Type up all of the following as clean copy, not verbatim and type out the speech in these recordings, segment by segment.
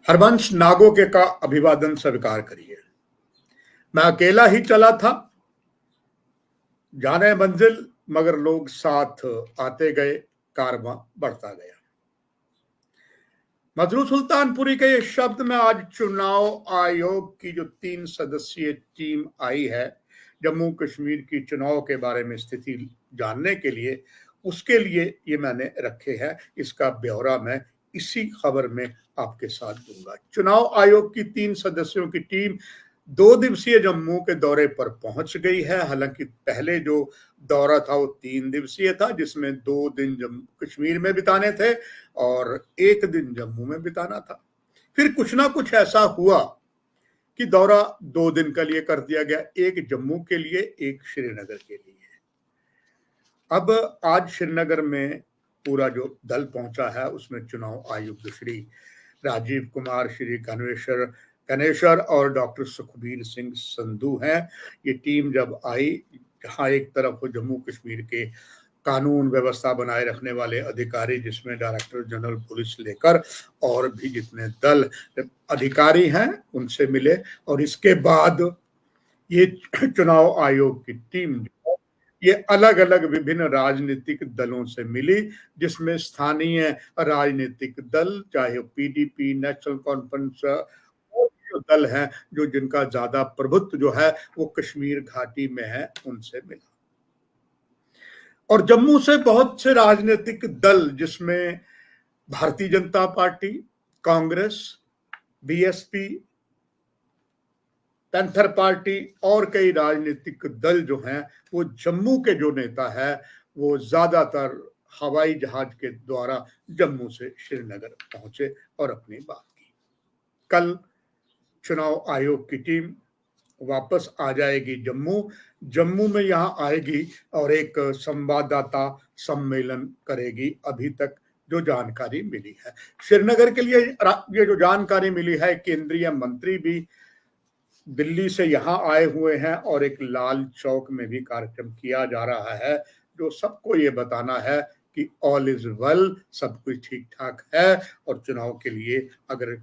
हरबंश नागोके का अभिवादन स्वीकार करिए। मैं अकेला ही चला था, जाने मंजिल मगर लोग साथ आते गए, कारवां बढ़ता गया। मजरू सुल्तानपुरी के इस शब्द में आज चुनाव आयोग की जो 3 सदस्यीय टीम आई है जम्मू कश्मीर की चुनाव के बारे में स्थिति जानने के लिए, उसके लिए ये मैंने रखे हैं। इसका ब्यौरा मैं इसी खबर में आपके साथ दूंगा। चुनाव आयोग की 3 सदस्यों की टीम 2 दिवसीय जम्मू के दौरे पर पहुंच गई है। हालांकि पहले जो दौरा था वो 3 दिवसीय था, जिसमें 2 दिन जम्मू कश्मीर में बिताने थे और 1 दिन जम्मू में बिताना था। फिर कुछ ना कुछ ऐसा हुआ कि दौरा 2 दिन के लिए कर दिया गया, एक जम्मू के लिए, एक श्रीनगर के लिए। अब आज श्रीनगर में पूरा जो दल पहुंचा है उसमें चुनाव आयुक्त श्री राजीव कुमार, श्री गणेश्वर और डॉक्टर सुखबीर सिंह संधू हैं। ये टीम जब आई, जहां एक तरफ जम्मू कश्मीर के कानून व्यवस्था बनाए रखने वाले अधिकारी, जिसमें डायरेक्टर जनरल पुलिस लेकर और भी जितने दल अधिकारी हैं उनसे मिले, और इसके बाद ये चुनाव आयोग की टीम ये अलग अलग विभिन्न राजनीतिक दलों से मिली, जिसमें स्थानीय राजनीतिक दल, चाहे पीडीपी, नेशनल कॉन्फ्रेंस और जो दल हैं जो जिनका ज्यादा प्रभुत्व जो है वो कश्मीर घाटी में है, उनसे मिला। और जम्मू से बहुत से राजनीतिक दल, जिसमें Bharatiya Janata party, Congress, BSP, panther party और कई राजनीतिक दल जो हैं, वो जम्मू के जो नेता है वो ज्यादातर हवाई जहाज के द्वारा जम्मू से श्रीनगर पहुंचे और अपनी बात की। कल चुनाव आयोग की टीम वापस आ जाएगी जम्मू में यहाँ आएगी और एक संवाददाता सम्मेलन करेगी। अभी तक जो जानकारी मिली है श्रीनगर के लिए, ये जो जानकारी मिली है, केंद्रीय मंत्री भी दिल्ली से यहाँ आए हुए हैं और एक लाल चौक में भी कार्यक्रम किया जा रहा है, जो सबको ये बताना है कि ऑल इज वेल, सब कुछ ठीक ठाक है। और चुनाव के लिए अगर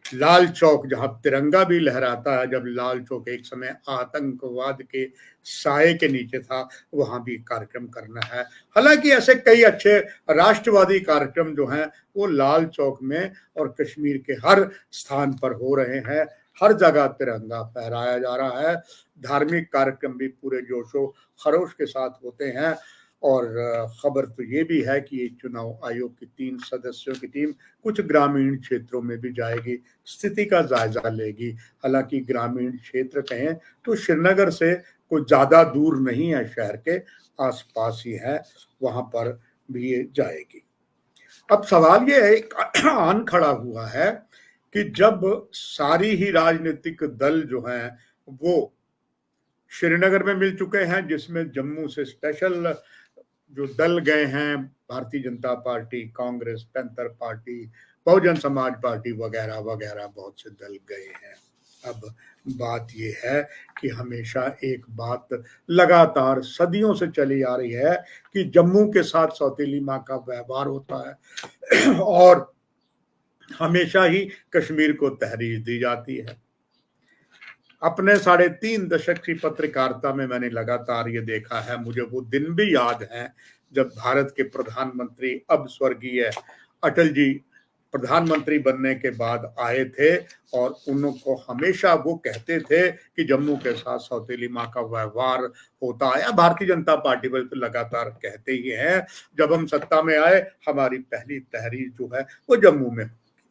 लाल चौक, जहां तिरंगा भी लहराता है, जब लाल चौक एक समय आतंकवाद के साए के नीचे था, वहां भी कार्यक्रम करना है। हालांकि ऐसे कई अच्छे राष्ट्रवादी कार्यक्रम जो हैं वो लाल चौक में और कश्मीर के हर स्थान पर हो रहे हैं। हर जगह तिरंगा फहराया जा रहा है। धार्मिक कार्यक्रम भी पूरे जोशो खरोश के साथ होते हैं। और खबर तो ये भी है कि ये चुनाव आयोग की 3 सदस्यों की टीम कुछ ग्रामीण क्षेत्रों में भी जाएगी, स्थिति का जायजा लेगी। हालांकि ग्रामीण क्षेत्र कहें तो श्रीनगर से कोई ज्यादा दूर नहीं है, शहर के आसपास ही है, वहां पर भी ये जाएगी। अब सवाल ये है, आन खड़ा हुआ है कि जब सारी ही राजनीतिक दल जो हैं वो श्रीनगर में मिल चुके हैं, जिसमें जम्मू से स्पेशल जो दल गए हैं, Bharatiya Janata party, Congress, panther party, Bahujan Samaj party वगैरह वगैरह बहुत से दल गए हैं। अब बात यह है कि हमेशा एक बात लगातार सदियों से चली आ रही है कि जम्मू के साथ सौतेली माँ का व्यवहार होता है और हमेशा ही कश्मीर को तहरीर दी जाती है। अपने 3.5 दशक की पत्रकारिता में मैंने लगातार ये देखा है। मुझे वो दिन भी याद है जब भारत के प्रधानमंत्री, अब स्वर्गीय अटल जी प्रधानमंत्री बनने के बाद आए थे और उनको हमेशा वो कहते थे कि जम्मू के साथ सौतेली माँ का व्यवहार होता है। भारतीय जनता पार्टी वाले तो लगातार कहते ही हैं, जब हम सत्ता में आए हमारी पहली तहरीर जो है वो जम्मू में,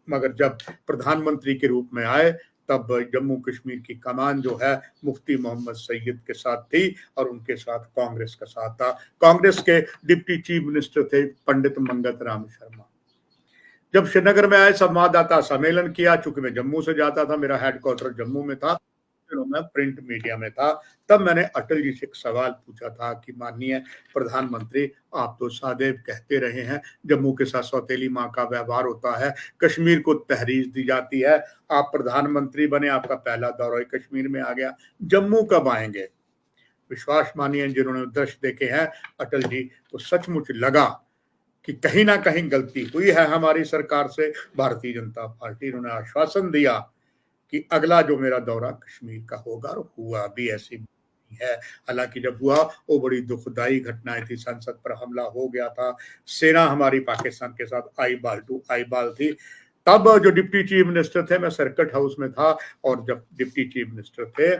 मगर जब प्रधानमंत्री के रूप में आए तब जम्मू कश्मीर की कमान जो है मुफ्ती मोहम्मद सईद के साथ थी और उनके साथ कांग्रेस का साथ था। कांग्रेस के डिप्टी चीफ मिनिस्टर थे पंडित मंगत राम शर्मा। जब श्रीनगर में आए, संवाददाता सम्मेलन किया, चूंकि मैं जम्मू से जाता था, मेरा हेडक्वार्टर जम्मू में था, मैं प्रिंट मीडिया में था, तब मैंने अटल जी से एक सवाल पूछा था कि माननीय प्रधानमंत्री, आप तो सदैव कहते रहे हैं जम्मू के साथ सौतेली माँ का व्यवहार होता है, कश्मीर को तहरीर दी जाती है, आप प्रधानमंत्री बने, आपका पहला दौरा कश्मीर में आ गया, जम्मू कब आएंगे? विश्वास मानिए, जिन्होंने दृश्य देखे हैं अटल जी, तो सचमुच लगा कि कहीं ना कहीं गलती हुई है हमारी सरकार से। भारतीय जनता पार्टी ने आश्वासन दिया कि अगला जो मेरा दौरा कश्मीर का होगा, और हुआ भी ऐसी है। हालांकि जब हुआ वो बड़ी दुखदाई घटनाएं थी, संसद पर हमला हो गया था, सेना हमारी पाकिस्तान के साथ आई बाल टू आई बाल थी। तब जो डिप्टी चीफ मिनिस्टर थे, मैं सर्किट हाउस में था, और जब डिप्टी चीफ मिनिस्टर थे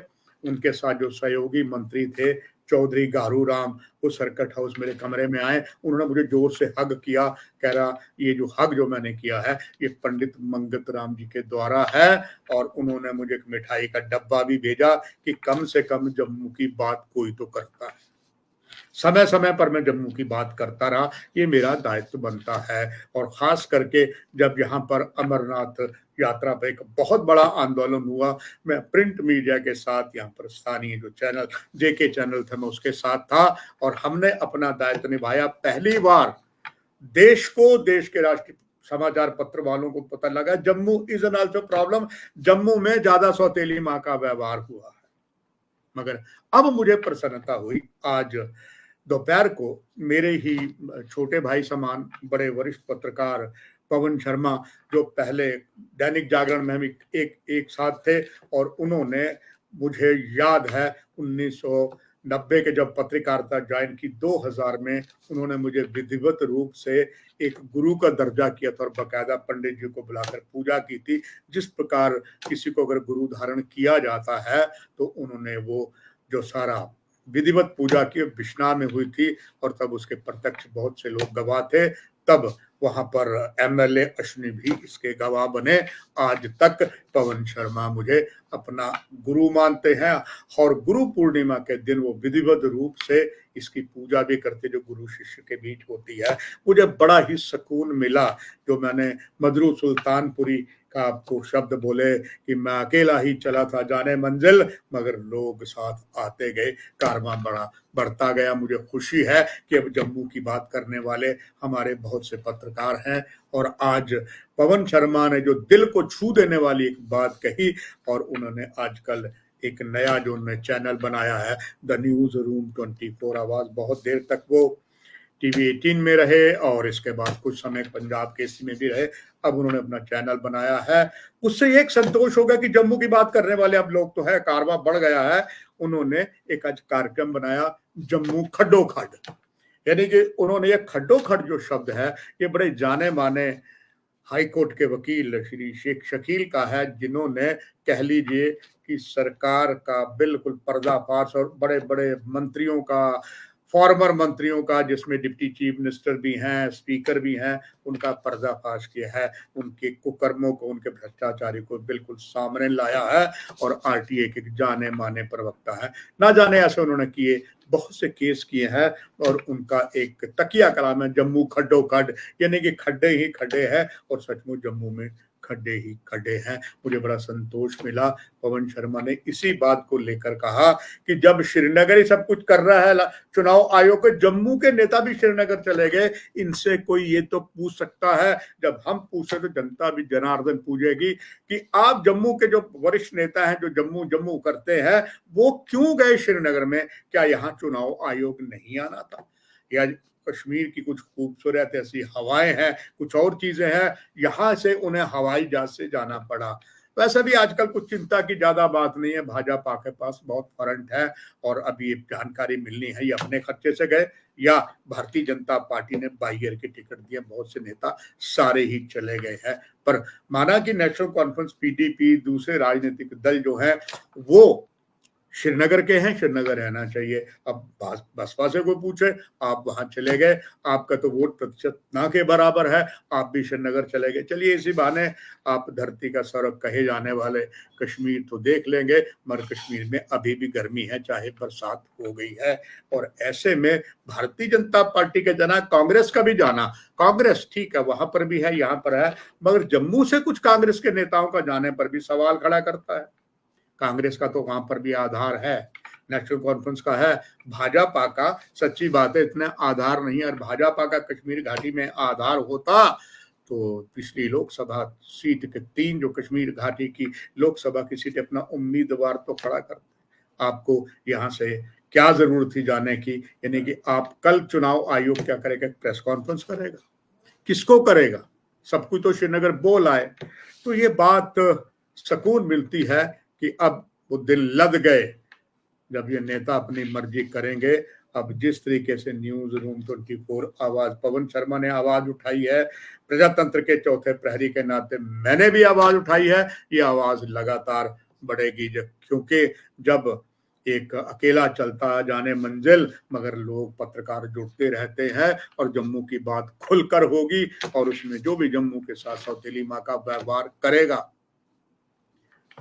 उनके साथ जो सहयोगी मंत्री थे चौधरी गारू राम, वो सर्किट हाउस मेरे कमरे में आए, उन्होंने मुझे जोर से हग किया, कह रहा ये जो हग जो मैंने किया है ये पंडित मंगत राम जी के द्वारा है, और उन्होंने मुझे एक मिठाई का डब्बा भी भेजा कि कम से कम जम्मू की बात कोई तो करता है। समय समय पर मैं जम्मू की बात करता रहा, ये मेरा दायित्व बनता है। और खास करके जब यहाँ पर अमरनाथ यात्रा पर एक बहुत बड़ा आंदोलन हुआ, मैं प्रिंट मीडिया के साथ यहाँ पर स्थानीय जो चैनल जेके चैनल था मैं उसके साथ था, और हमने अपना दायित्व निभाया। पहली बार देश को, देश के राष्ट्रीय समाचार पत्र वालों को पता लगा Jammu is an also problem, Jammu में ज्यादा सौतेली माँ का व्यवहार हुआ है। मगर अब मुझे प्रसन्नता हुई, आज दोपहर को मेरे ही छोटे भाई समान बड़े वरिष्ठ पत्रकार पवन शर्मा, जो पहले दैनिक जागरण में हम एक साथ थे, और उन्होंने, मुझे याद है 1990 के जब पत्रकारिता ज्वाइन की, 2000 में उन्होंने मुझे विधिवत रूप से एक गुरु का दर्जा किया था, और बकायदा पंडित जी को बुलाकर पूजा की थी। जिस प्रकार किसी को अगर गुरु धारण किया जाता है तो उन्होंने वो जो सारा विधिवत पूजा की बिश्नाह में हुई थी, और तब उसके प्रत्यक्ष बहुत से लोग गवाह थे। तब वहां पर एमएलए अश्विनी भी इसके गवाह बने। आज तक पवन शर्मा मुझे अपना गुरु मानते हैं, और गुरु पूर्णिमा के दिन वो विधिवत रूप से इसकी पूजा भी करते, जो गुरु शिष्य के बीच होती है। मुझे बड़ा ही सुकून मिला, जो मैंने मदरू सुल्तानपुरी का आपको शब्द बोले कि मैं अकेला ही चला था जाने मंजिल, मगर लोग साथ आते गए, कारवां बड़ा बढ़ता गया। मुझे खुशी है कि अब जम्मू की बात करने वाले हमारे बहुत से पत्रकार हैं, और आज पवन शर्मा ने जो दिल को छू देने वाली एक बात कही, और उन्होंने आजकल एक नया जो उन्होंने चैनल बनाया है द न्यूज रूम 24 आवाज, बहुत देर तक वो टीवी 18 में रहे, और इसके बाद कुछ समय पंजाब केसरी में भी रहे। अब उन्होंने अपना चैनल बनाया है। उससे एक संतोष होगा कि जम्मू की बात करने वाले अब लोग तो है, कारवां बढ़ गया है। उन्होंने एक आज कार्यक्रम बनाया जम्मू खड्डो खड्ड, यानी कि उन्होंने ये खड्डो खड्ड जो शब्द है ये बड़े जाने माने हाई कोर्ट के वकील श्री शेख शकील का है, जिन्होंने कह लीजिए कि सरकार का बिल्कुल पर्दाफाश, और बड़े बड़े मंत्रियों का, फॉर्मर मंत्रियों का, जिसमें डिप्टी चीफ मिनिस्टर भी हैं, स्पीकर भी हैं, उनका पर्दाफाश किया है। उनके कुकर्मों को, उनके भ्रष्टाचारी को बिल्कुल सामने लाया है, और आरटीए के जाने माने प्रवक्ता है। ना जाने ऐसे उन्होंने किए, बहुत से केस किए हैं, और उनका एक तकिया कलाम है जम्मू खड्डो खड्ड, यानी कि खड्डे ही खड्डे हैं, और सचमुच जम्मू में खड्डे ही खड्डे हैं। मुझे बड़ा संतोष मिला, पवन शर्मा ने इसी बात को लेकर कहा कि जब श्रीनगर ही सब कुछ कर रहा है चुनाव आयोग के, जम्मू के नेता भी श्रीनगर चले गए, इनसे कोई ये तो पूछ सकता है। जब हम पूछे तो जनता भी जनार्दन पूछेगी कि आप जम्मू के जो वरिष्ठ नेता हैं, जो जम्मू जम्मू करते हैं, वो क्यों गए श्रीनगर में? क्या यहाँ चुनाव आयोग नहीं आना था? या कश्मीर की कुछ खूबसूरत ऐसी हवाएं हैं, कुछ और चीजें हैं, यहाँ से उन्हें हवाई जहाज से जाना पड़ा? वैसे भी आजकल कुछ चिंता की ज्यादा बात नहीं है, भाजपा के पास बहुत फंड है, और अभी जानकारी मिलनी है ये अपने खर्चे से गए या भारतीय जनता पार्टी ने बाइयर के टिकट दिए। बहुत से नेता सारे ही चले गए हैं, पर माना कि नेशनल कॉन्फ्रेंस, पीडीपी, दूसरे राजनीतिक दल जो है वो श्रीनगर के हैं, श्रीनगर रहना चाहिए। अब बसपा से कोई पूछे, आप वहां चले गए, आपका तो वोट प्रतिशत ना के बराबर है, आप भी श्रीनगर चले गए। चलिए इसी बहाने आप धरती का स्वर्ग कहे जाने वाले कश्मीर तो देख लेंगे, मगर कश्मीर में अभी भी गर्मी है, चाहे बरसात हो गई है। और ऐसे में भारतीय जनता पार्टी के जाना, कांग्रेस का भी जाना, कांग्रेस ठीक है वहां पर भी है, यहाँ पर है, मगर जम्मू से कुछ कांग्रेस के नेताओं का जाने पर भी सवाल खड़ा करता है। कांग्रेस का तो वहां पर भी आधार है, नेशनल कॉन्फ्रेंस का है, भाजपा का सच्ची बात है इतना आधार नहीं है। और भाजपा का कश्मीर घाटी में आधार होता तो पिछली लोकसभा सीट के 3 जो कश्मीर घाटी की लोकसभा की सीट अपना उम्मीदवार तो खड़ा करते। आपको यहाँ से क्या जरूरत थी जाने की? यानी कि आप कल चुनाव आयोग क्या करेगा, प्रेस कॉन्फ्रेंस करेगा। किसको करेगा, सब कुछ तो श्रीनगर बोल आए। तो ये बात सुकून मिलती है कि अब वो दिन लद गए जब ये नेता अपनी मर्जी करेंगे। अब जिस तरीके से न्यूज रूम 24 आवाज, पवन शर्मा ने आवाज उठाई है, प्रजातंत्र के चौथे प्रहरी के नाते मैंने भी आवाज उठाई है, ये आवाज लगातार बढ़ेगी, क्योंकि जब एक अकेला चलता जाने मंजिल, मगर लोग पत्रकार जुड़ते रहते हैं और जम्मू की बात खुलकर होगी, और उसमें जो भी जम्मू के साथ सौतेली माँ का व्यवहार करेगा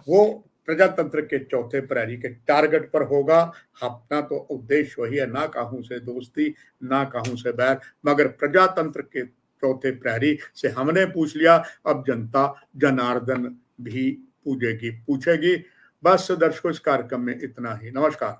वो प्रजातंत्र के चौथे प्रहरी के टारगेट पर होगा। अपना तो उद्देश्य वही है, ना काहू से दोस्ती ना काहू से बैर, मगर प्रजातंत्र के चौथे प्रहरी से हमने पूछ लिया, अब जनता जनार्दन भी पूछेगी। बस दर्शकों, इस कार्यक्रम में इतना ही। नमस्कार।